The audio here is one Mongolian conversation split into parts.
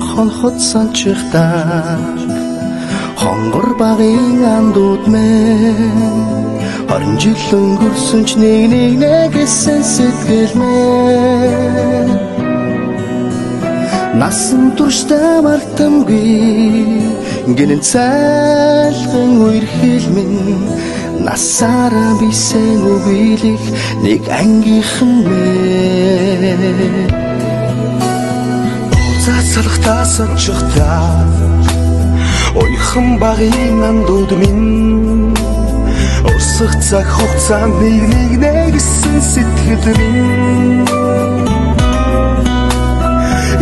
хонхот санчихтаа хонгор багын андууд мэн 20 жил өнгөрсөн ч нэг гэсэн сэтгэл мэн насан туршдаа мартамгүй гинэн цайлган үерхэл минь насаараа бисен үгийлэх нэг ангийнхан мэн цацалхтаас очихтаа ойхон багын андууд минь усах цаг хугацаанд нэг нэгсэн сэтгэл минь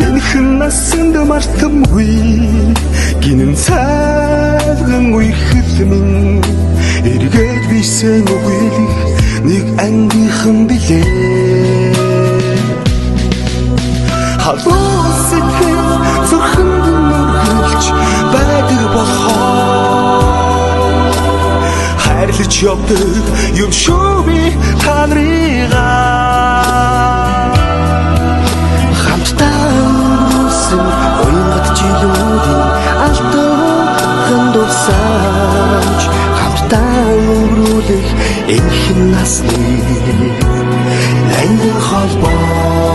энэхэн насанд мартамгүй гинэн цайлган үерхэл минь эргээд бисен үгийлэх нэг ангийнхан билээ халуун сэтгэл зүрхэнд нүргэлж байдаг болохоор хайрлаж явдаг юм шүү би та нарыгаа хамтдаа өнгөрсөн уянgat жилүүдийн алтан дурсамж хамтдаа өнгөрүүлэх энэхэн насны ангин холбоо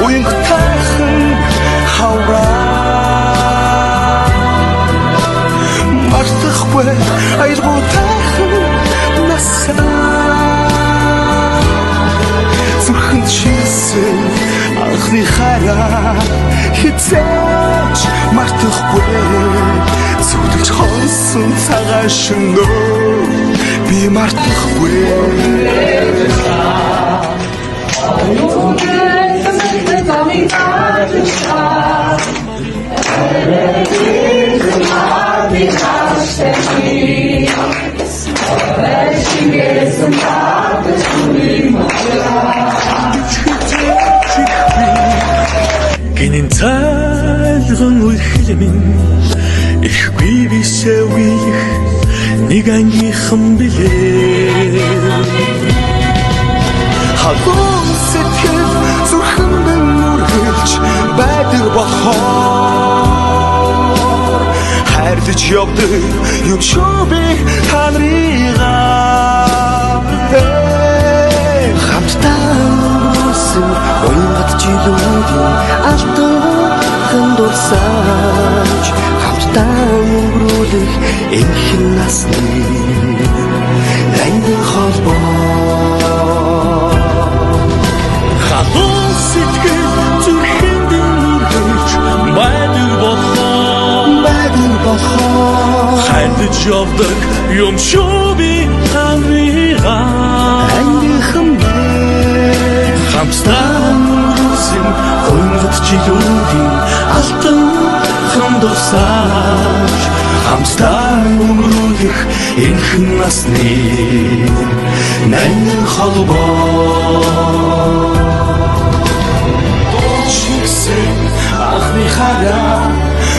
уянгатайхан хавраа мартахгүй аялгуутайхан насаа зүрхэнд шилсэн анхны хараа хизээч мартахгүй зүудэлж хонсон цагаан шөнөө би мартахгүй Coming out the sky, everything is hardly past the sea. Everything is about the stream of life. Гинэн цайлган үерхэл минь ихгүй бисээ үеих нэг ангийнхан билээ. Халуун сэтгэл зүрхэнд нүргэлж байдаг болохоор хайрлаж явдаг юм шүү би та нарыгаа хамтдаа өнгөрсөн уянгат жилүүдийн алтан дурсамж хамтдаа өнгөрүүлэх энэхэн насны ангин холбоо халуун сэтгэл зүрхэнд нүргэлж байдаг болохоор хайрлаж явдаг юм шүү би та нарыгаа ангийнхан мэн хамтдаа өнгөрсөн уянгат жилүүдийн алтан дурсамж хамтдаа өнгөрүүлэх энэхэн насны ангин холбоо Ахны хараа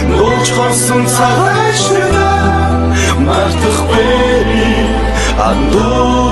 нууж хорсон цагаан шөнөө мартахгүй андуу